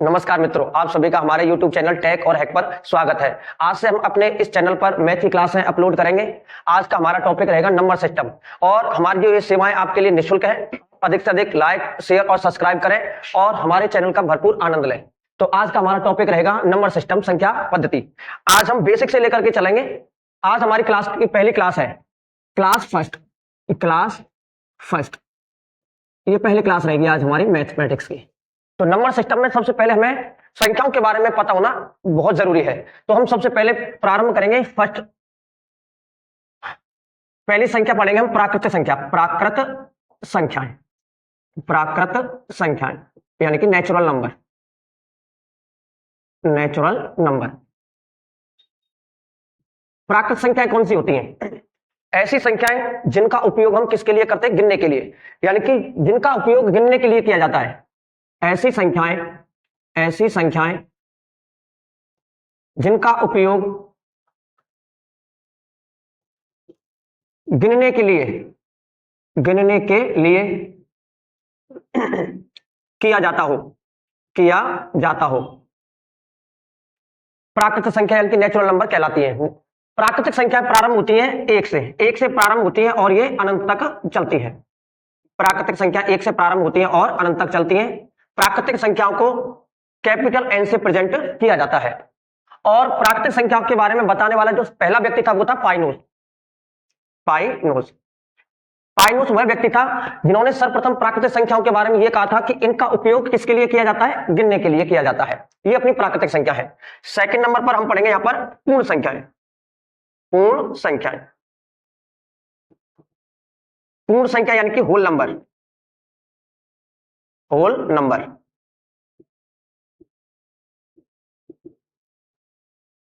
नमस्कार मित्रों, आप सभी का हमारे YouTube चैनल टेक और हैक पर स्वागत है। आज से हम अपने इस चैनल पर मैथ की क्लासें अपलोड करेंगे। आज का हमारा टॉपिक रहेगा नंबर सिस्टम और हमारी जो ये सेवाएं आपके लिए निःशुल्क है। अधिक से अधिक लाइक, शेयर और सब्सक्राइब करें और हमारे चैनल का भरपूर आनंद लें। तो आज का हमारा टॉपिक रहेगा नंबर सिस्टम, संख्या पद्धति। आज हम बेसिक से लेकर के चलेंगे। आज हमारी क्लास की पहली क्लास है क्लास फर्स्ट। ये पहली क्लास रहेगी आज हमारी मैथमेटिक्स की। तो नंबर सिस्टम में सबसे पहले हमें संख्याओं के बारे में पता होना बहुत जरूरी है। तो हम सबसे पहले प्रारंभ करेंगे पहली संख्या पढ़ेंगे हम प्राकृत संख्याएं यानी कि नेचुरल नंबर। प्राकृत संख्याएं कौन सी होती हैं? ऐसी संख्याएं जिनका उपयोग हम किसके लिए करते हैं? गिनने के लिए, यानी कि जिनका उपयोग गिनने के लिए किया जाता है। ऐसी संख्याएं जिनका उपयोग गिनने के लिए किया जाता हो प्राकृतिक संख्या यानी कि नेचुरल नंबर कहलाती है। प्राकृतिक संख्या प्रारंभ होती है एक से प्रारंभ होती है और ये अनंत तक चलती है। प्राकृतिक संख्या एक से प्रारंभ होती है और अनंत तक चलती है। प्राकृतिक संख्याओं को कैपिटल एन से प्रेजेंट किया जाता है। और प्राकृतिक संख्याओं के बारे में बताने वाला जो पहला व्यक्ति था वो था पाइनोस वह व्यक्ति था जिन्होंने सर्वप्रथम प्राकृतिक संख्याओं के बारे में यह कहा था कि इनका उपयोग किसके लिए किया जाता है? गिनने के लिए किया जाता है। ये अपनी प्राकृतिक संख्या है। सेकंड नंबर पर हम पढ़ेंगे यहां पर पूर्ण संख्याएं। पूर्ण संख्या यानी कि होल नंबर।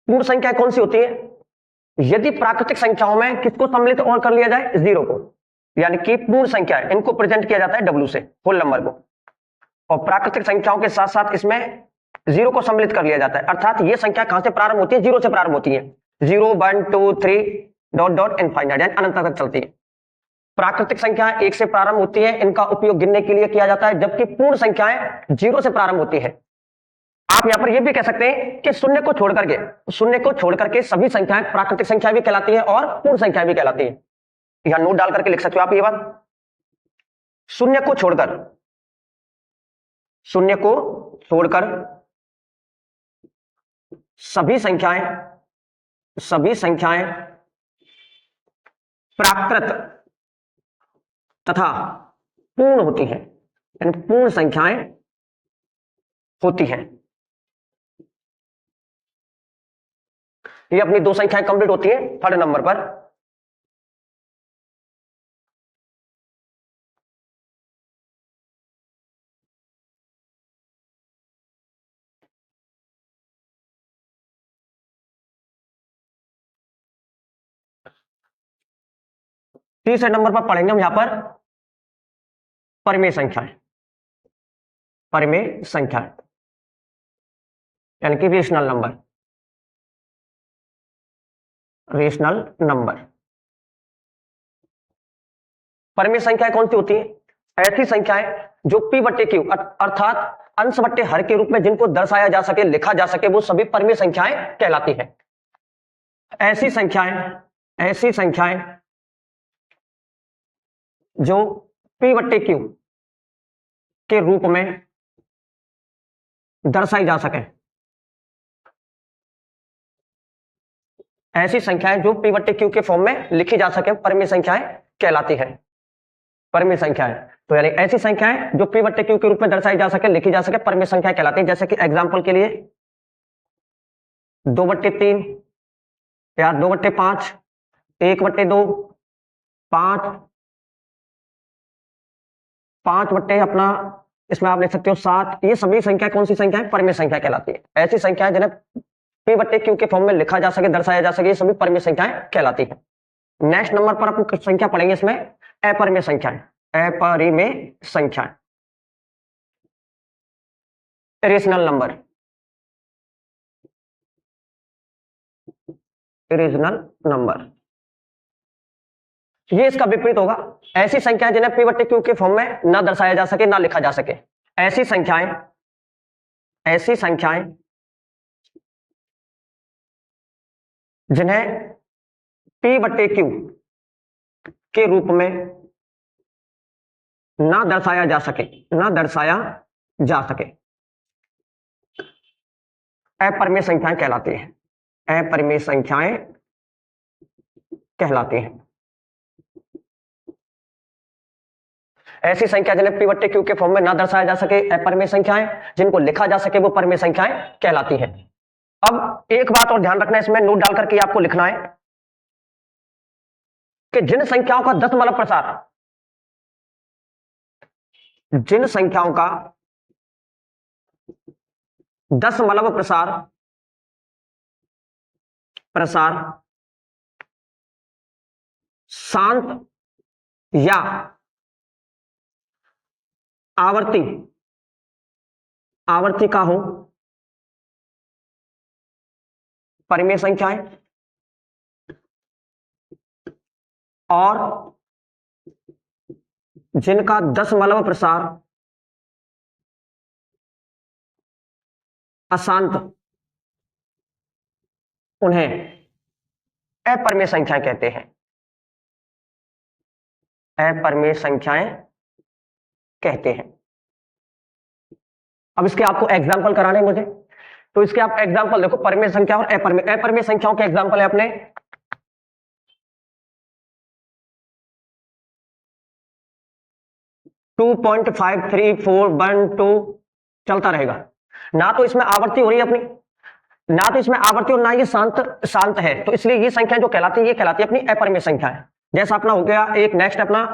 पूर्ण संख्या कौन सी होती है? यदि प्राकृतिक संख्याओं में किसको सम्मिलित और कर लिया जाए? जीरो को, यानी कि पूर्ण संख्या है, इनको प्रेजेंट किया जाता है डब्ल्यू से, होल नंबर को। और प्राकृतिक संख्याओं के साथ साथ इसमें जीरो को सम्मिलित कर लिया जाता है। अर्थात ये संख्या कहां से प्रारंभ होती है? जीरो से प्रारंभ होती है। 0 1 2 3 डॉट इनफाइनाइट यानी अनंत तक चलती है। प्राकृतिक संख्या एक से प्रारंभ होती है, इनका उपयोग गिनने के लिए किया जाता है, जबकि पूर्ण संख्याएं जीरो से प्रारंभ होती है। आप यहां पर यह भी कह सकते हैं कि शून्य को छोड़ करके सभी संख्याएं प्राकृतिक संख्या भी कहलाती है और पूर्ण संख्या भी कहलाती है। यहां नोट डाल करके लिख सकते हो आप ये बात। शून्य को छोड़कर सभी संख्याएं प्राकृत तथा पूर्ण होती हैं, यानी पूर्ण संख्याएं होती हैं। ये अपनी दो संख्याएं कंप्लीट होती है थर्ड नंबर पर। तीसरे नंबर पर पढ़ेंगे हम यहां पर परिमेय संख्याएं यानी कि रेशनल नंबर। परिमेय संख्याएं कौन सी होती है? ऐसी संख्याएं जो p बट्टे क्यू अर्थात अंश बट्टे हर के रूप में जिनको दर्शाया जा सके, लिखा जा सके, वो सभी परिमेय संख्याएं कहलाती हैं। ऐसी संख्याएं जो p बट्टे क्यू के रूप में दर्शाई जा सके, ऐसी संख्याएं जो p बट्टे क्यू के फॉर्म में लिखी जा सके, परिमेय संख्याएं कहलाती हैं। परिमेय संख्याएं तो यानी ऐसी संख्याएं जो p बट्टे क्यू के रूप में दर्शाई जा सके, लिखी जा सके, परिमेय संख्याएं कहलाती हैं। जैसे कि एग्जांपल के लिए 2/3 या 2/5, 1/2, 5 बट्टे अपना इसमें आप लिख सकते हो 7। ये सभी संख्या कौन सी संख्या है? परिमेय संख्या कहलाती है। ऐसी संख्याएं जिन्हें p बट्टे क्यू के फॉर्म में लिखा जा सके, दर्शाया जा सके, ये सभी परिमेय संख्याएं कहलाती है। नेक्स्ट नंबर पर अपन संख्या पढ़ेंगे इसमें अपरिमेय संख्याएं। इरेशनल नंबर ये इसका विपरीत होगा। ऐसी संख्याएं जिन्हें p बट्टे क्यू के फॉर्म में ना दर्शाया जा सके, ना लिखा जा सके, ऐसी ऐसी संख्याएं जिन्हें P/Q के रूप में ना दर्शाया जा सके अपरिमेय संख्याएं कहलाती हैं। अपरिमेय संख्याएं कहलाती हैं। ऐसी संख्या जिन्हें P/Q के फॉर्म में ना दर्शाया जा सके अपरिमेय संख्याएं, जिनको लिखा जा सके वो परिमेय संख्याएं कहलाती हैं। अब एक बात और ध्यान रखना, इसमें नोट डाल करके आपको लिखना है कि जिन संख्याओं का दशमलव प्रसार शांत या आवर्ती का हो, परिमेय संख्याएं, और जिनका दशमलव प्रसार अशांत, उन्हें अपरिमेय संख्याएं कहते हैं। अपरिमेय संख्याएं कहते हैं। अब इसके आपको एग्जाम्पल कराने मुझे, तो इसके आप एग्जाम्पल देखो, परिमेय संख्या और अपरिमेय संख्याओं के एग्जाम्पल है अपने 2.53412 चलता रहेगा। ना तो इसमें आवर्ती हो रही है अपनी, ना तो इसमें आवर्ती और ना ये शांत है, तो इसलिए ये संख्या जो कहलाती है ये कहलाती है अपनी अपरिमेय संख्या है। जैसा अपना हो गया एक नेक्स्ट अपना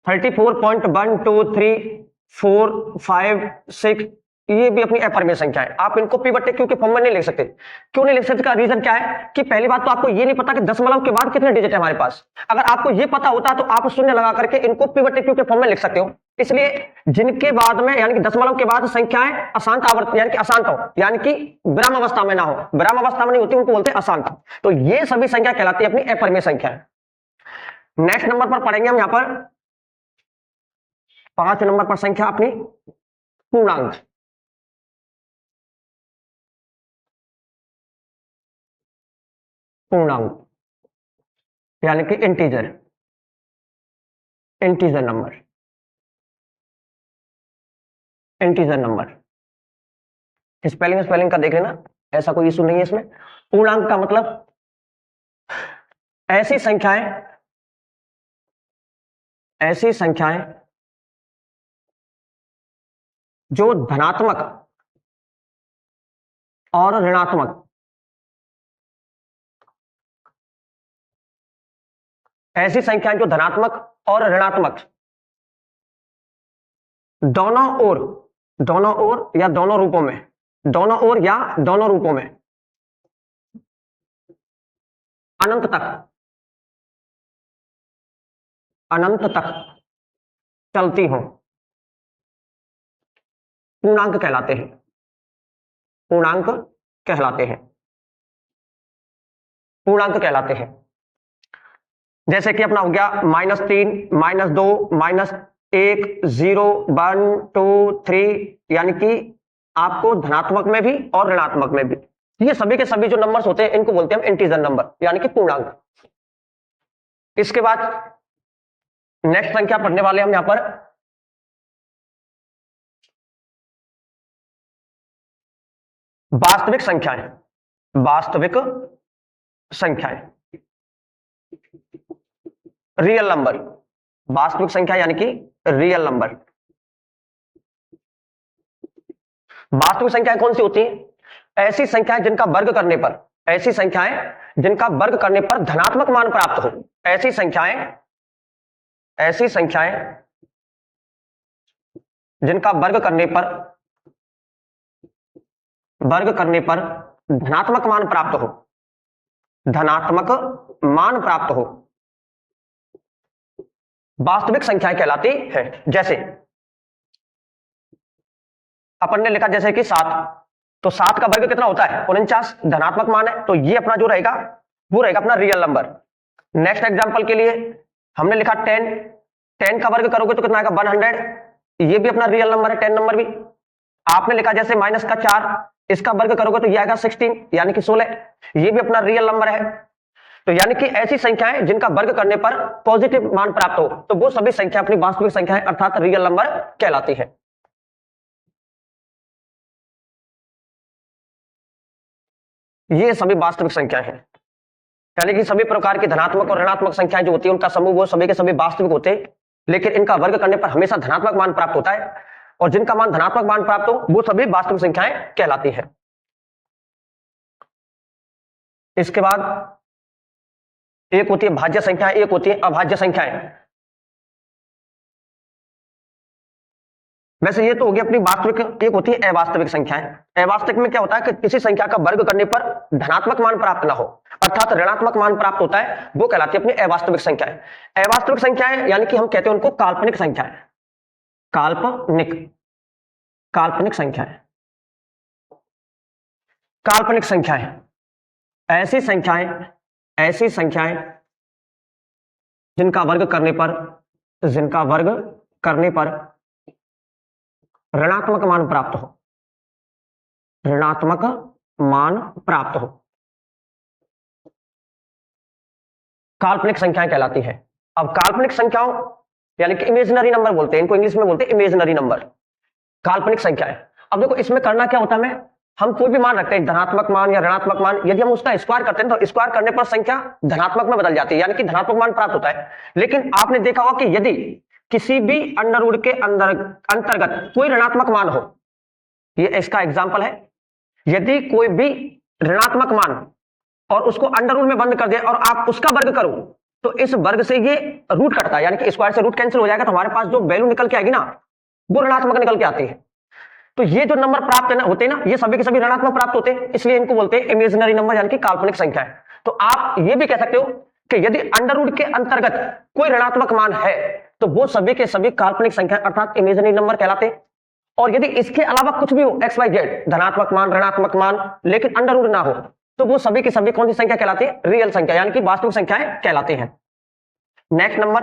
34.12345 ये भी अपनी अपरिमेय संख्या है। आप इनको P/Q के फॉर्म में नहीं लिख सकते। क्यों नहीं लिख सकते? का रीजन क्या है कि पहली बात तो आपको ये नहीं पता कि दशमलव के बाद कितने डिजिट है हमारे पास। अगर आपको ये पता होता तो आप शून्य लगा करके इनको P/Q के फॉर्म में लिख सकते हो। इसलिए जिनके बाद में यानी कि दशमलव के बाद संख्याएं अशांत आवर्त यानी कि अशांत हो, यानी कि विराम अवस्था में ना हो, विराम अवस्था में नहीं होती उनको बोलते हैं अशांत। तो ये सभी संख्या कहलाती है अपनी अपरिमेय संख्या। नेक्स्ट नंबर पर पढ़ेंगे हम यहां पर 5 नंबर पर संख्या अपनी पूर्णांक। यानी कि इंटीजर नंबर। स्पेलिंग का देख लेना, ऐसा कोई इशू नहीं है इसमें। पूर्णांक का मतलब ऐसी संख्याएं जो धनात्मक और ऋणात्मक दोनों ओर या दोनों रूपों में अनंत तक चलती हो, पूर्णांक कहलाते हैं। जैसे कि अपना हो गया -3, -2, -1, 0, 1, 2, 3, यानी कि आपको धनात्मक में भी और ऋणात्मक में भी, ये सभी के सभी जो नंबर्स होते हैं इनको बोलते हैं हम इंटीजर नंबर यानी कि पूर्णांक। इसके बाद नेक्स्ट संख्या पढ़ने वाले हम यहां पर वास्तविक संख्याएं, रियल नंबर। वास्तविक संख्या यानी कि रियल नंबर। वास्तविक संख्याएं कौन सी होती हैं? ऐसी संख्याएं जिनका वर्ग करने पर धनात्मक मान प्राप्त हो। ऐसी संख्याएं जिनका वर्ग करने पर धनात्मक मान प्राप्त हो, वास्तविक संख्याएं कहलाती है। जैसे अपन ने लिखा जैसे कि 7, तो 7 का वर्ग कितना होता है? 49, धनात्मक मान है, तो ये अपना जो रहेगा वो रहेगा अपना रियल नंबर। नेक्स्ट एग्जांपल के लिए हमने लिखा 10 का वर्ग करोगे तो कितना आएगा? 100, ये भी अपना रियल नंबर है, 10 नंबर भी। आपने लिखा जैसे -4, इसका वर्ग करोगे तो ये आएगा 16 यानी कि 16। ये भी अपना रियल नंबर है। तो यानी कि ऐसी संख्याएं जिनका वर्ग करने पर पॉजिटिव मान प्राप्त हो तो वो सभी संख्या अपनी वास्तविक संख्याएं अर्थात रियल नंबर कहलाती है। ये सभी वास्तविक संख्याएं हैं, यानी कि सभी प्रकार की धनात्मक और ऋणात्मक संख्याएं जो होती है उनका समूह वो सभी के सभी वास्तविक होते हैं, लेकिन इनका वर्ग करने पर हमेशा धनात्मक मान प्राप्त होता है, और जिनका मान धनात्मक मान प्राप्त हो वो सभी वास्तविक संख्याएं कहलाती हैं। इसके बाद एक होती है भाज्य संख्या, एक होती है अभाज्य संख्याएं। वैसे ये तो हो गई अपनी वास्तविक। एक होती है अवास्तविक संख्याएं। अवास्तविक में क्या होता है कि किसी संख्या का वर्ग करने पर धनात्मक मान प्राप्त ना हो अर्थात ऋणात्मक मान प्राप्त होता है, वो कहलाती है अपनी अवास्तविक संख्याएं। अवास्तविक संख्याएं यानी कि हम कहते हैं उनको काल्पनिक संख्याएं। काल्पनिक काल्पनिक संख्याएं काल्पनिक संख्याएं ऐसी संख्याएं जिनका वर्ग करने पर ऋणात्मक मान प्राप्त हो काल्पनिक संख्याएं कहलाती है। अब काल्पनिक संख्याओं यानी कि इमेजिनरी नंबर बोलते हैं इनको, इंग्लिश में बोलते हैं इमेजिनरी नंबर, काल्पनिक संख्याएं। अब देखो इसमें करना क्या होता है, हम कोई भी मान रखते हैं धनात्मक मान या ऋणात्मक मान, यदि हम उसका स्क्वायर करते हैं तो स्क्वायर करने पर संख्या धनात्मक में बदल जाती है यानी कि धनात्मक मान प्राप्त होता है। लेकिन आपने देखा होगा कि यदि किसी भी अंडर रूट के अंतर्गत कोई ऋणात्मक मान हो, ये इसका एग्जाम्पल है, यदि कोई भी ऋणात्मक मान और उसको अंडर रूट में बंद कर दे और आप उसका वर्ग करो तो इस वर्ग से ये रूट कटता है यानी कि स्क्वायर से रूट कैंसिल हो जाएगा, तो हमारे पास जो वैल्यू निकल के आएगी ना वो ऋणात्मक निकल के आती है। तो ये जो नंबर प्राप्त होते हैं ना ये सभी के सभी ऋणात्मक प्राप्त होते हैं, इसलिए इनको बोलते हैं इमेजिनरी नंबर यानी कि काल्पनिक संख्या है। तो आप ये भी कह सकते हो कि यदि अंडर रूट के अंतर्गत कोई ऋणात्मक मान है तो वो सभी के सभी काल्पनिक संख्या अर्थात इमेजिनरी नंबर कहलाते हैं। और यदि इसके अलावा कुछ भी हो XYZ धनात्मक मान ऋणात्मक मान लेकिन अंडर रूट ना हो तो वो सभी की सभी कौन सी संख्या कहलाती है, रियल संख्या यानी कि वास्तविक संख्याएं कहलाती हैं। नेक्स्ट नंबर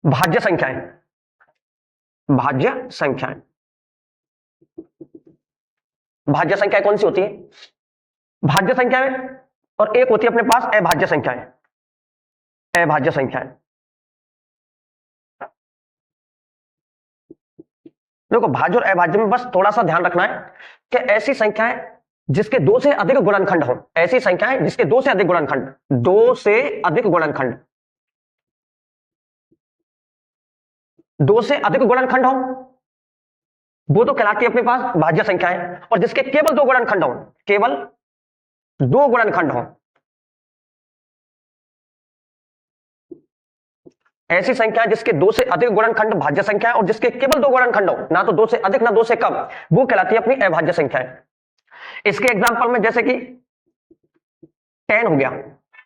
भाज्य संख्याएं। भाज्य संख्याएं कौन सी होती है, भाज्य संख्याएं, और एक होती है अपने पास अभाज्य संख्याएं। देखो भाज्य और अभाज्य में बस थोड़ा सा ध्यान रखना है कि ऐसी संख्याएं जिसके दो से अधिक गुणनखंड हो, ऐसी संख्याएं जिसके दो से अधिक गुणनखंड हो वो तो कहलाती है अपने पास भाज्य संख्याएं, और जिसके केवल दो गुणनखंड हो ऐसी संख्या जिसके दो से अधिक गुणनखंड भाज्य संख्या और जिसके केवल दो गुणनखंड हो, ना तो दो से अधिक ना दो से कम, वो कहलाती है अपनी अभाज्य संख्याएं। इसके एग्जांपल में जैसे कि 10 हो गया।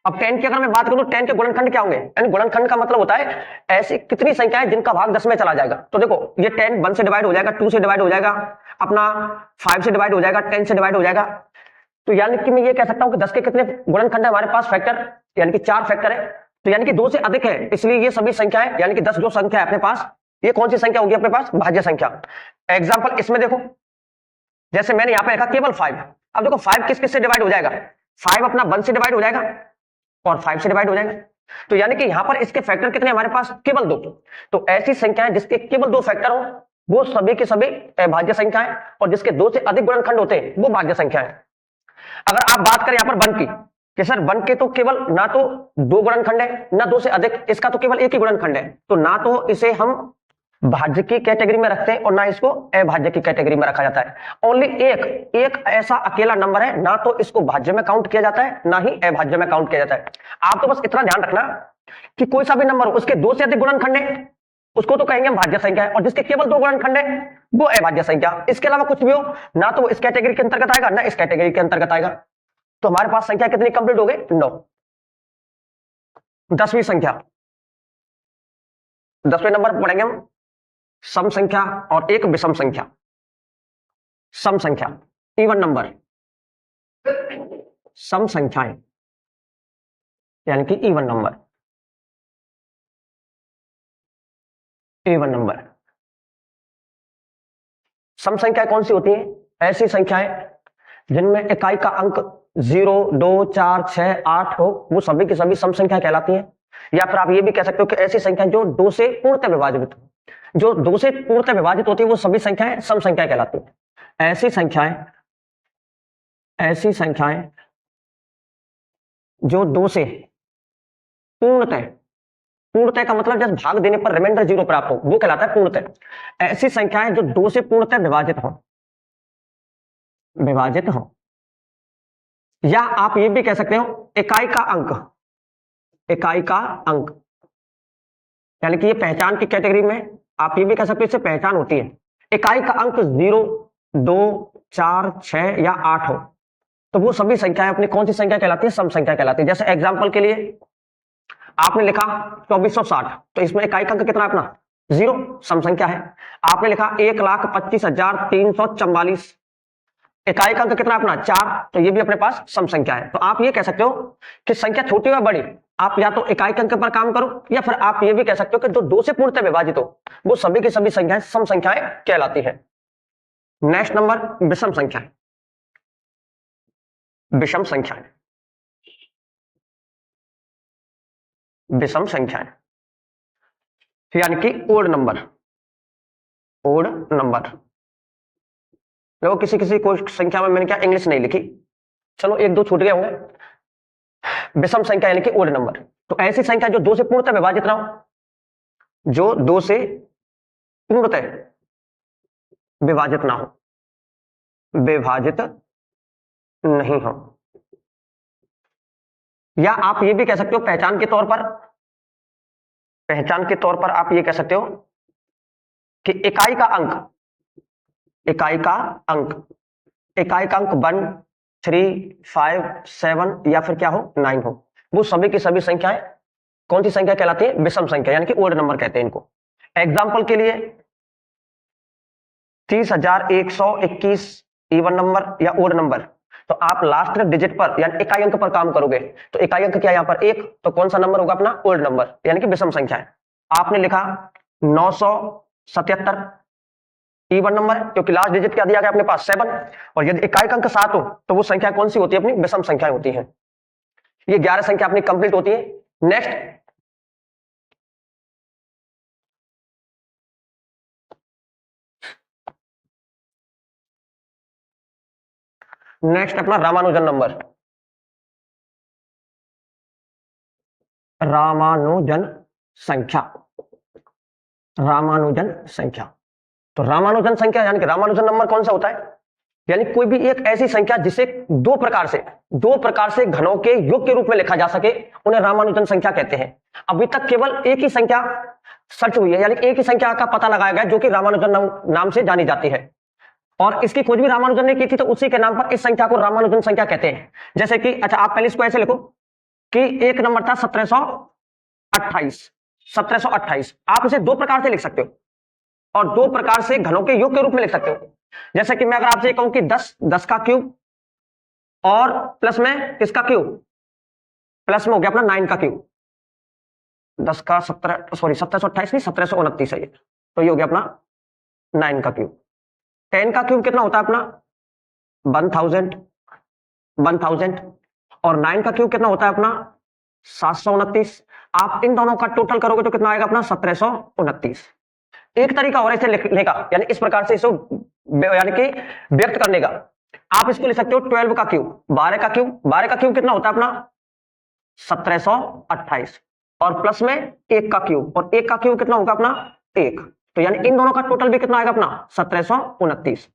अब 10 की अगर मैं बात करूं 10 के गुणनखंड क्या होंगे, यानी गुणनखंड का मतलब होता है ऐसी कितनी संख्याएं जिनका भाग 10 में चला जाएगा। तो देखो ये 10 1 से डिवाइड हो जाएगा, 2 से डिवाइड हो जाएगा, अपना 5 से डिवाइड हो जाएगा, 10 से डिवाइड हो जाएगा। तो यानी कि मैं ये कह सकता हूं कि 10 के कितने गुणनखंड है हमारे पास, फैक्टर यानी कि 4 फैक्टर है, तो यानी कि 2 से अधिक है, इसलिए ये सभी संख्याएं यानी कि 10 जो संख्या है अपने पास ये कौन सी संख्या होगी अपने पास, भाज्य संख्या। एग्जाम्पल इसमें देखो जैसे मैंने यहां पे लिखा केवल 5। अब देखो 5 किस किस से डिवाइड हो जाएगा, 5 अपना 1 से डिवाइड हो जाएगा और 5 से डिवाइड हो जाएगा, तो यानी कि यहां पर इसके फैक्टर कितने हमारे पास, केवल 2। तो ऐसी संख्याएं जिसके केवल 2 फैक्टर हो वो सभी के सभी भाज्य संख्याएं, और जिसके 2 से अधिक गुणनखंड होते हैं वो भाज्य संख्याएं। अगर आप बात करें यहां पर 1 की कि सर 1 के तो केवल ना तो 2 गुणनखंड है ना 2 से अधिक, इसका तो केवल एक ही गुणनखंड है, तो ना तो इसे हम भाज्य की कैटेगरी में रखते हैं और ना इसको अभाज्य की कैटेगरी में रखा जाता है। ओनली एक ऐसा अकेला नंबर है ना तो इसको भाज्य में काउंट किया जाता है ना ही अभाज्य में काउंट किया जाता है। आप तो बस इतना ध्यान रखना कि कोई सा भी नंबर हो उसके 2 से अधिक गुणनखंड है उसको तो कहेंगे हम भाज्य संख्या है, और जिसके केवल 2 गुणनखंड है वो अभाज्य संख्या। इसके अलावा कुछ भी हो ना तो इस कैटेगरी के अंतर्गत आएगा ना इस कैटेगरी के अंतर्गत आएगा। तो हमारे पास संख्या कितनी कंप्लीट हो गई, 9। 10वीं संख्या, 10वें नंबर पर पढ़ेंगे हम सम संख्या और एक विषम संख्या। सम संख्या इवन नंबर, सम संख्याएं यानी कि इवन नंबर। सम संख्याएं कौन सी होती हैं? ऐसी संख्याएं जिनमें इकाई का अंक 0, 2, 4, 6, 8 हो, वो सभी की सभी सम संख्या कहलाती हैं। या फिर आप ये भी कह सकते हो कि ऐसी संख्या जो 2 से पूर्णतः विभाजित हो, जो 2 से पूर्णतः विभाजित होती है वो सभी संख्याएं सम संख्या कहलाती हैं। ऐसी संख्याएं जो 2 से पूर्णतः, पूर्णतः का मतलब जब भाग देने पर रिमाइंडर 0 प्राप्त हो वो कहलाता है पूर्णतः। ऐसी संख्याएं जो 2 से पूर्णतः विभाजित हो, या आप ये भी कह सकते हो इकाई का अंक, यानी कि ये पहचान की कैटेगरी में आप ये भी कह सकते हो इससे पहचान होती है। इकाई का अंक 0, 2, 4, 6 या 8 हो तो वो सभी संख्याएं अपनी कौन सी संख्या कहलाती है? सम संख्या कहलाती है। जैसे एग्जांपल के लिए आपने लिखा 2460, तो इसमें इकाई का अंक कितना है अपना? 0, सम संख्या है। आपने लिखा 1,25,344, इकाई का अंक कितना है अपना? 4, तो ये भी अपने पास सम संख्या है। तो आप ये कह सकते हो कि संख्या छोटी या बड़ी, आप या तो इकाई के अंक पर काम करो या फिर आप ये भी कह सकते हो कि जो 2 से पूर्णतः विभाजित हो वो सभी की सभी संख्याएं सम संख्याएं कहलाती है। नेक्स्ट नंबर विषम संख्याएं। विषम संख्याएं, विषम संख्याएं यानी कि ओड नंबर। देखो किसी किसी कोई संख्या में मैंने क्या इंग्लिश नहीं लिखी, चलो 1-2 छूट गए होंगे। विषम संख्या यानी कि ओड नंबर, तो ऐसी संख्या जो 2 से पूर्णतः विभाजित ना हो, जो 2 से पूर्णतः विभाजित ना हो, विभाजित नहीं हो। या आप ये भी कह सकते हो पहचान के तौर पर आप ये कह सकते हो कि इकाई का अंक 1, 3, 5, 7 या फिर क्या हो 9 हो, वो सभी की सभी संख्याएं कौन सी संख्या कहलाती है? विषम संख्या यानी कि ओड नंबर कहते हैं इनको। एग्जाम्पल के लिए 30,121 इवन नंबर या ओड नंबर, तो आप लास्ट डिजिट पर यानी इकाई अंक पर काम करोगे, तो इकाई अंक क्या यहां पर 1, तो कौन सा नंबर होगा अपना? ओड नंबर यानी कि विषम संख्या है। आपने लिखा 977 इवन नंबर, क्योंकि लास्ट डिजिट क्या दिया गया अपने पास? 7, और यदि इकाई अंक 7 हो तो वो संख्या कौन सी होती है? अपनी विषम संख्या होती है। ये 11 संख्या अपनी कंप्लीट होती है। नेक्स्ट अपना रामानुजन नंबर। रामानुजन संख्या, तो रामानुजन संख्या यानी कि रामानुजन नंबर कौन सा होता है? यानी कोई भी एक ऐसी संख्या जिसे दो प्रकार से घनों के योग के रूप में लिखा जा सके, उन्हें रामानुजन संख्या कहते हैं। अभी तक केवल एक ही संख्या सर्च हुई है, यानी एक ही संख्या का पता लगाया गया जो कि रामानुजन नाम से जानी जाती है, और इसकी खोज भी रामानुजन ने की थी, तो उसी के नाम पर इस संख्या को रामानुजन संख्या कहते हैं। जैसे कि अच्छा, आप पहले इसको ऐसे लिखो कि एक नंबर था 1728। आप इसे 2 प्रकार से लिख सकते हो और 2 प्रकार से घनों के योग के रूप में लिख सकते हो। जैसे कि मैं अगर आपसे कहूं कि 10 का क्यूब और प्लस में किसका क्यूब? प्लस में हो गया अपना 9 का क्यूब। 10 का 1728 नहीं, 1729 है ये, तो ये हो गया अपना 9 का क्यूब। 10 का क्यूब कितना होता है अपना? 1000, और 9 का क्यूब कितना होता है अपना? 729। आप इन दोनों का टोटल करोगे तो कितना आएगा अपना? 1729। एक तरीका और इसे लिखने का, यानी इस प्रकार से इसको यानी कि व्यक्त करने का, आप इसको लिख सकते हो 12 का क्यूब, 12 का क्यूब कितना होता है अपना? 1728, और प्लस में 1 का क्यूब, और 1 का क्यूब कितना होगा अपना? 1, तो यानी इन दोनों का टोटल भी कितना आएगा अपना? 1729।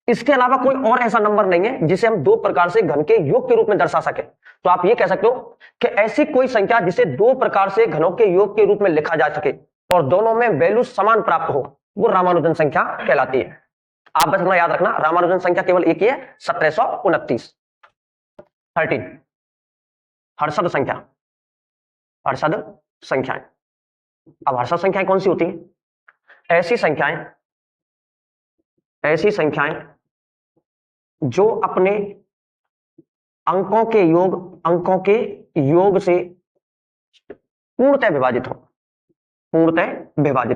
इसके अलावा कोई और ऐसा नंबर नहीं है जिसे हम 2 प्रकार से घन के योग के रूप में दर्शा सके। तो आप ये कह सकते हो कि ऐसी कोई संख्या जिसे 2 प्रकार से घनों के योग के रूप में लिखा जा सके और दोनों में वैल्यू समान प्राप्त हो, वो रामानुजन संख्या कहलाती है। आप बस इतना याद रखना, रामानुजन संख्या केवल एक ही है, 1729। 13 हर्षद संख्याएं। अब हर्षद संख्याएं कौन सी होती हैं? ऐसी संख्याएं जो अपने अंकों के योग से पूर्णतः विभाजित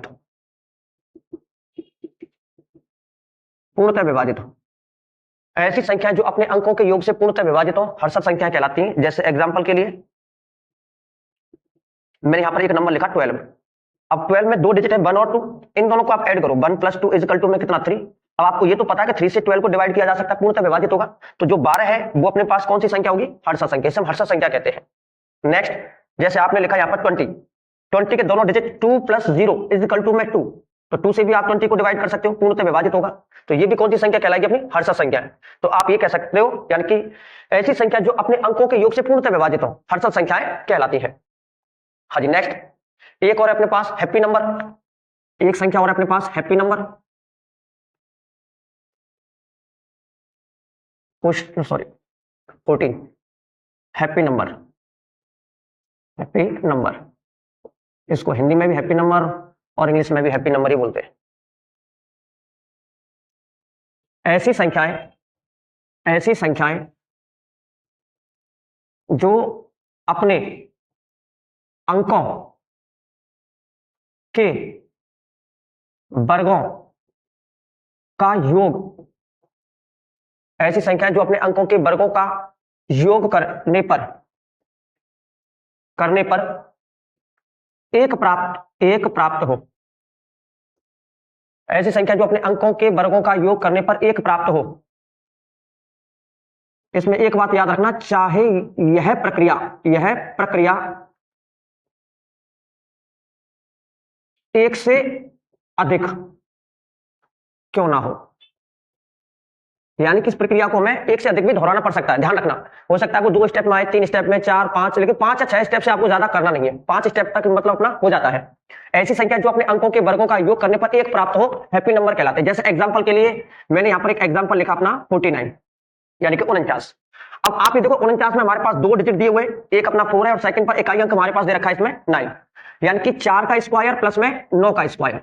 हो। पूर्णतः विभाजित हो। ऐसी संख्याएं जो अपने अंकों के योग से पूर्णतः विभाजित हो हर्षद संख्याएं कहलाती हैं। जैसे एग्जांपल के लिए मैंने यहां पर एक नंबर लिखा 12। अब 12 में 2 डिजिट है 1 और 2, इन दोनों को आप ऐड करो, 1 + 2 = 2 में कितना 3। अब आपको ये तो पता है कि 3 से 12 को डिवाइड किया जा सकता है, पूर्णतः विभाजित होगा। तो जो 12 है वो अपने पास कौन सी संख्या होगी? हर्षद संख्या, इसे हम हर्षद संख्या कहते हैं। नेक्स्ट, जैसे आपने लिखा यहाँ पर 20 के दोनों डिजिट 2 + 0 = 2, तो 2 से भी आप 20 को डिवाइड कर सकते हो, पूर्णतः विभाजित होगा। तो ये भी कौन सी संख्या कहलाएगी? अपनी हर्षद संख्या है। तो आप ये कह सकते हो, यानी कि ऐसी संख्या जो अपने अंकों के योग से पूर्णतः विभाजित हो हर्षद संख्याएं कहलाती है। हाँ जी, नेक्स्ट एक और अपने पास हैप्पी नंबर, एक संख्या और अपने पास happy number. Sorry 14 happy number, happy number, इसको हिंदी में भी हैप्पी नंबर और इंग्लिश में भी हैप्पी नंबर ही बोलते हैं। ऐसी संख्याएं जो अपने अंकों के वर्गों का योग, ऐसी संख्याएं जो अपने अंकों के वर्गों का योग करने पर एक प्राप्त हो। ऐसी संख्या जो अपने अंकों के वर्गों का योग करने पर एक प्राप्त हो। इसमें एक बात याद रखना, चाहे यह प्रक्रिया एक से अधिक क्यों ना हो, यानी कि इस प्रक्रिया को हमें एक से अधिक भी दोहराना पड़ सकता है। ध्यान रखना, हो सकता है वो 2 स्टेप में आए, 3 स्टेप में, 4, 5, लेकिन 5 या 6 स्टेप से आपको ज्यादा करना नहीं है, 5 स्टेप तक मतलब अपना हो जाता है। ऐसी संख्या जो अपने अंकों के वर्गों का योग करने पर एक प्राप्त हो, हैप्पी नंबर कहलाते हैं। जैसे एग्जांपल के लिए मैंने यहाँ पर एक एग्जांपल लिखा अपना 49, यानी कि 49। अब आप ये देखो 49 में हमारे पास 2 डिजिट दिए हुए, एक अपना 4 है और सेकंड पर इकाई अंक हमारे पास दे रखा है इसमें 9, यानी कि 4 का स्क्वायर प्लस में 9 का स्क्वायर।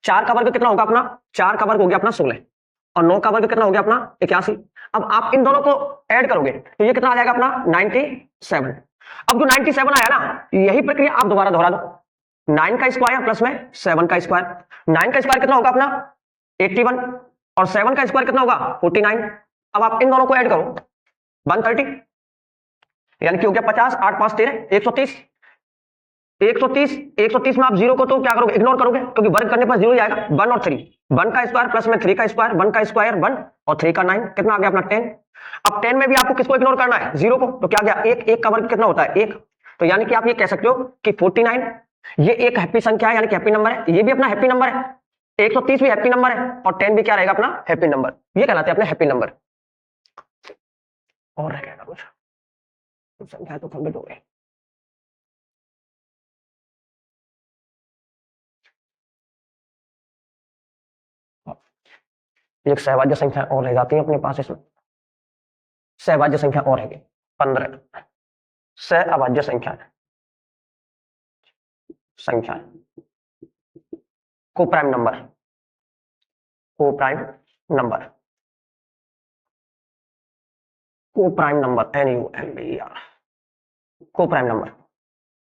4 का वर्ग कितना होगा अपना? 4 का वर्ग हो गया अपना 16 और 9 का वर्ग कितना हो गया अपना 81। अब आप इन दोनों को ऐड करोगे तो ये कितना आ जाएगा अपना 97। अब जो 97 आया ना, यही प्रक्रिया आप दोबारा दोहरा दो, 9 का स्क्वायर प्लस में 7 का स्क्वायर। 9 का स्क्वायर कितना होगा अपना 81 और 7 का स्क्वायर कितना होगा 49। अब आप इन दोनों को ऐड करो 130, यानी कि हो गया 50, 8 5 13 130। 130 में आप 0 को तो क्या करोगे? इग्नोर करोगे, क्योंकि वर्ग करने पर 0 ही आएगा। 1 और 3, 1 का स्क्वायर प्लस में 3 का स्क्वायर, 1 का स्क्वायर 1 और 3 का 9, कितना आ गया अपना 10। अब 10 में भी आपको किसको इग्नोर करना है? 0 को, तो क्या गया 1 का वर्ग कितना होता है 1। तो यानी कि आप ये कह सकते हो कि 49 ये एक हैप्पी संख्या है, यानी कि हैप्पी नंबर है। ये भी अपना हैप्पी नंबर है, 130 भी हैप्पी नंबर है और 10 भी क्या रहेगा अपना हैप्पी नंबर। ये कहलाते हैं अपने हैप्पी नंबर। और रहेगा कुछ संख्या तो कंप्लीट हो गई। एक सहभाज्य संख्या और रह जाती है अपने पास, इसमें सहभाज्य संख्या और है 15 सहअभाज्य संख्या को प्राइम नंबर NUMBR को प्राइम नंबर,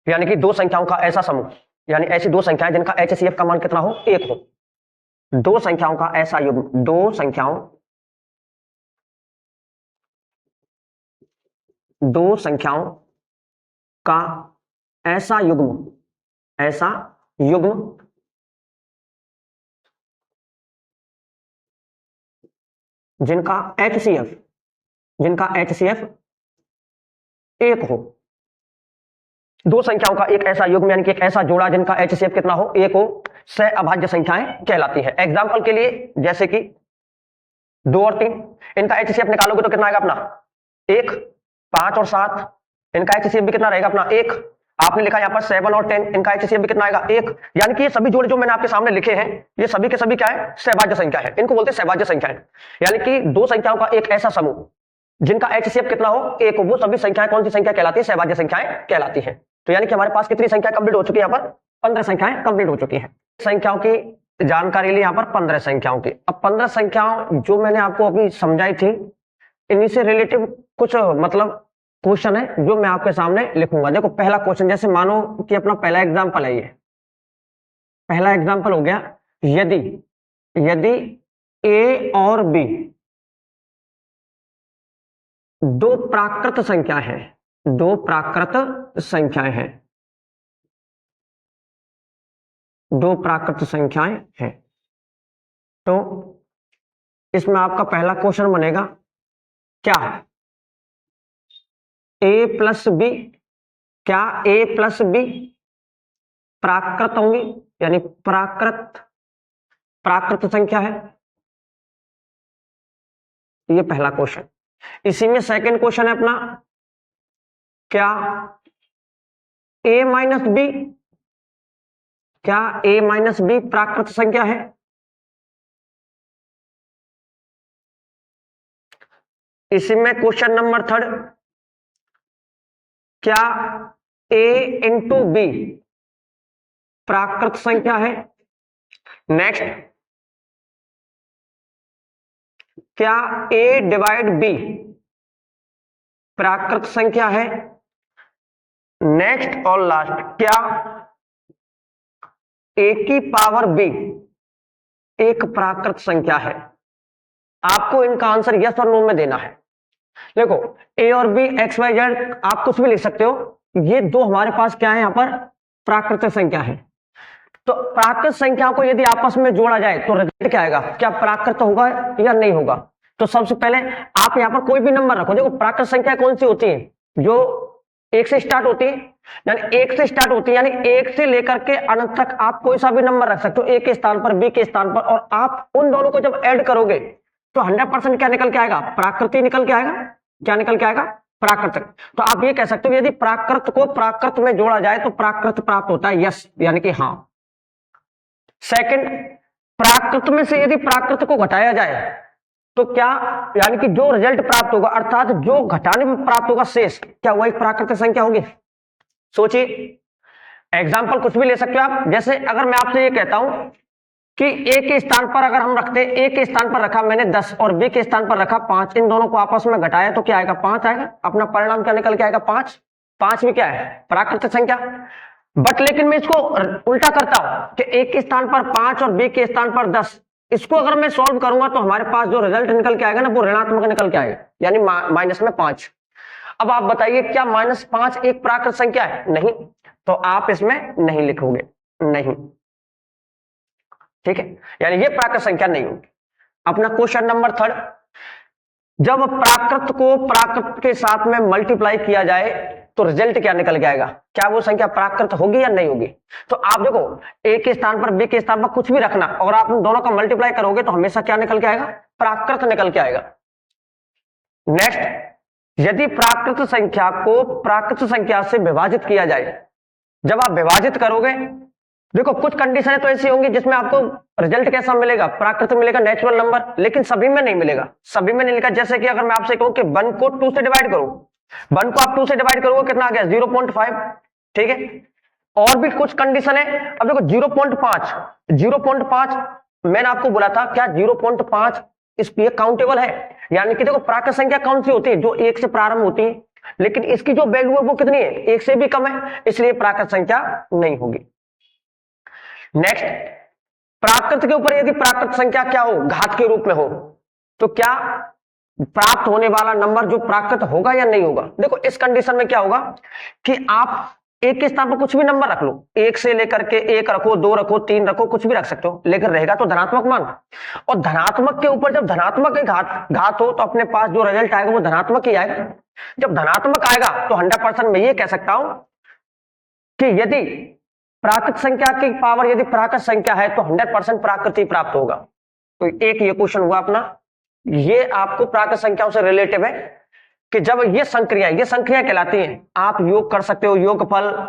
यानी कि दो संख्याओं का ऐसा समूह, यानी ऐसी दो संख्याएं जिनका HCF का मान कितना हो 1 हो। दो संख्याओं का ऐसा युग्म, दो संख्याओं का ऐसा युग्म जिनका HCF 1 हो। दो संख्याओं का एक ऐसा युग्म, यानी कि एक ऐसा जोड़ा जिनका HCF कितना हो 1 हो, सहअभाज्य संख्याएं कहलाती है। एग्जाम्पल के लिए जैसे कि 2 और 3, इनका HCF निकालोगे तो कितना आएगा अपना 1। 5 और 7, इनका HCF भी कितना रहेगा अपना 1। आपने लिखा यहाँ पर 7 और 10, इनका HCF भी कितना आएगा 1। यानी कि ये सभी जोड़े जो मैंने आपके सामने लिखे हैं, ये सभी के सभी क्या है सहभाज्य संख्या है, इनको बोलते हैं सहभाज्य संख्याएं। यानी कि दो संख्याओं का एक ऐसा समूह जिनका HCF कितना हो 1 हो, वो सभी संख्याएं कौन सी संख्या कहलाती है? सहभाज्य संख्याएं कहलाती है। तो यानी कि हमारे पास कितनी संख्या कंप्लीट हो चुकी है? यहाँ पर 15 संख्याएं कंप्लीट हो चुकी हैं। संख्याओं की जानकारी ली यहाँ पर 15 संख्याओं की। अब 15 संख्याओं जो मैंने आपको अभी समझाई थी, इन्हीं से रिलेटिव कुछ मतलब क्वेश्चन है जो मैं आपके सामने लिखूंगा। देखो पहला क्वेश्चन, जैसे मानो कि अपना पहला एग्जाम्पल है, ये पहला एग्जाम्पल हो गया, यदि ए और बी दो प्राकृत संख्या है, दो प्राकृत संख्याएं हैं, दो प्राकृत संख्याएं हैं। तो इसमें आपका पहला क्वेश्चन बनेगा क्या ए प्लस बी, क्या ए प्लस बी प्राकृत होंगी, यानी प्राकृत संख्या है। ये पहला क्वेश्चन। इसी में सेकंड क्वेश्चन है अपना, क्या ए माइनस बी, क्या ए माइनस बी प्राकृत संख्या है। इसी में क्वेश्चन नंबर थर्ड, क्या ए इंटू बी प्राकृत संख्या है। नेक्स्ट, क्या ए डिवाइड बी प्राकृत संख्या है। नेक्स्ट और लास्ट, क्या ए की पावर बी एक प्राकृत संख्या है। आपको इनका आंसर यस और नो में देना है। देखो ए और बी एक्स वाई जेड आप कुछ भी लिख सकते हो, ये दो हमारे पास क्या है, यहां पर प्राकृतिक संख्या है। तो प्राकृत संख्याओं को यदि आपस में जोड़ा जाए तो रिजल्ट क्या आएगा, क्या प्राकृत होगा या नहीं होगा। तो सबसे पहले आप यहां पर कोई भी नंबर रखो। देखो प्राकृत संख्या कौन सी होती है, जो एक से स्टार्ट होती है, यानी एक से स्टार्ट होती है, यानी एक से लेकर के अनंत तक आप कोई सा भी नंबर रख सकते हो, ए के स्थान पर बी के स्थान पर, और आप उन दोनों को जब ऐड करोगे तो 100% क्या निकल के आएगा, प्राकृति निकल के आएगा। क्या निकल के आएगा, प्राकृत। तो आप ये कह सकते हो यदि प्राकृत को प्राकृत में जोड़ा जाए तो प्राकृत प्राप्त होता है, यस, यानी कि हाँ। सेकंड, प्राकृत में से यदि प्राकृत को घटाया जाए तो क्या, यानी कि जो रिजल्ट प्राप्त होगा अर्थात जो घटाने में प्राप्त होगा शेष, क्या वो एक प्राकृतिक संख्या होगी। सोचिए, एग्जाम्पल कुछ भी ले सकते हो आप। जैसे अगर मैं आपसे ये कहता हूं कि ए के स्थान पर अगर हम रखते हैं, ए के स्थान पर रखा मैंने 10 और बी के स्थान पर रखा 5, इन दोनों को आपस में घटाया तो क्या आएगा, 5 आएगा। अपना परिणाम क्या निकल के आएगा, 5। 5 भी क्या है, प्राकृतिक संख्या। बट लेकिन मैं इसको उल्टा करता हूं कि ए के स्थान पर 5 और बी के स्थान पर 10, इसको अगर मैं सॉल्व करूंगा तो हमारे पास जो रिजल्ट निकल के आएगा ना, वो ऋणात्मक निकल के आएगा, यानी माइनस में 5। अब आप बताइए क्या -5 एक प्राकृत संख्या है, नहीं, तो आप इसमें नहीं लिखोगे, नहीं, ठीक है, यानी ये प्राकृत संख्या नहीं होगी। अपना क्वेश्चन नंबर थर्ड, जब प्राकृत को प्राकृत के साथ में मल्टीप्लाई किया जाए तो रिजल्ट क्या निकल के आएगा, क्या वो संख्या प्राकृत होगी या नहीं होगी। तो आप देखो ए के स्थान पर बी के स्थान पर कुछ भी रखना और आप दोनों का मल्टीप्लाई करोगे तो हमेशा क्या निकल के आएगा, प्राकृत निकल के आएगा। नेक्स्ट, यदि प्राकृत संख्या को प्राकृत संख्या से विभाजित किया जाए, जब आप विभाजित करोगे, देखो कुछ कंडीशनें तो ऐसी होंगी जिसमें आपको रिजल्ट कैसा मिलेगा, प्राकृत मिलेगा, नेचुरल नंबर, लेकिन सभी में नहीं मिलेगा, सभी में नहीं मिलेगा। जैसे कि अगर मैं आपसे कहूं कि 1 को 2 से डिवाइड करो, 1 को आप 2 से डिवाइड करोगे कितना आ गया, 0.5, ठीक है। और भी कुछ कंडीशन है। अब देखो 0.5 मैंने आपको बोला था, क्या 0.5 इस पे काउंटेबल है, यानी कि देखो प्राकृत संख्या कौन सी होती है, जो 1 से प्रारंभ होती है, लेकिन इसकी जो वैल्यू है वो कितनी है, 1 से भी कम है, इसलिए प्राकृत संख्या नहीं होगी। नेक्स्ट, प्राकृत के ऊपर यदि प्राकृत संख्या क्या हो, घात के रूप में हो, तो क्या प्राप्त होने वाला नंबर जो प्राकृत होगा या नहीं होगा। देखो इस कंडीशन में क्या होगा कि आप एक के स्थान पर कुछ भी नंबर रख लो, 1 से लेकर के 1 रखो, 2 रखो, 3 रखो, कुछ भी रख सकते हो, लेकिन रहेगा तो धनात्मक मान। और धनात्मक के ऊपर जब धनात्मक घात हो तो अपने पास जो रिजल्ट आएगा वो धनात्मक ही आएगा। जब धनात्मक आएगा तो 100% मैं ये कह सकता हूं कि यदि प्राकृत संख्या की पावर यदि प्राकृत संख्या है तो 100% प्राकृति प्राप्त होगा। तो एक ये क्वेश्चन हुआ अपना, ये आपको प्राकृत संख्याओं से रिलेटिव है कि जब ये संक्रिया कहलाती हैं, आप योग कर सकते हो, योगफल,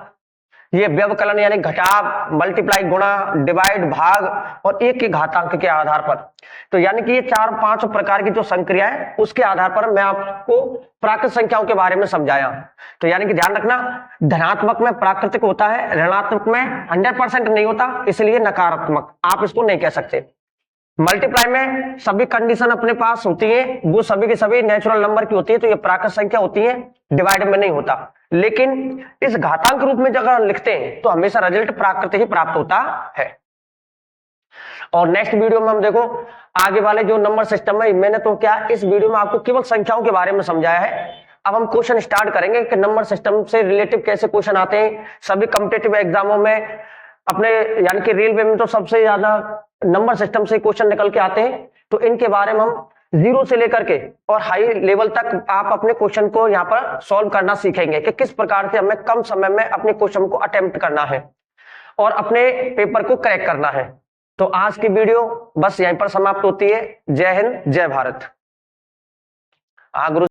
ये व्यवकलन यानी घटाव, मल्टीप्लाई, गुणा, डिवाइड, भाग और एक के घातांक के आधार पर। तो यानी कि ये 4-5 प्रकार की जो संक्रिया है उसके आधार पर मैं आपको प्राकृत संख्याओं के बारे में समझाया। तो यानी कि ध्यान रखना, धनात्मक में प्राकृतिक होता है, ऋणात्मक में 100% नहीं होता, इसलिए नकारात्मक आप इसको नहीं कह सकते। मल्टीप्लाई में सभी कंडीशन अपने पास होती है, वो सभी के सभी नेचुरल नंबर की होती है, तो ये प्राकृत संख्या होती है, डिवाइड में नहीं होता। लेकिन इस घातांक रूप में जब लिखते हैं तो हमेशा रिजल्ट प्राकृत ही प्राप्त होता है। और नेक्स्ट वीडियो में हम देखो आगे वाले जो नंबर सिस्टम है, मैंने तो क्या इस वीडियो में आपको केवल संख्याओं के बारे में समझाया है। अब हम क्वेश्चन स्टार्ट करेंगे कि नंबर सिस्टम से रिलेटिव कैसे क्वेश्चन आते हैं। सभी कॉम्पिटिटिव एग्जामों में अपने यानी कि रेलवे में तो सबसे ज्यादा नंबर सिस्टम से क्वेश्चन निकल के आते हैं, तो इनके बारे में हम जीरो से लेकर के और हाई लेवल तक आप अपने क्वेश्चन को यहाँ पर सॉल्व करना सीखेंगे कि किस प्रकार से हमें कम समय में अपने क्वेश्चन को अटेम्प्ट करना है और अपने पेपर को क्रैक करना है। तो आज की वीडियो बस यहीं पर समाप्त होती है। जय हिंद, जय भारत। हाँ गुरु।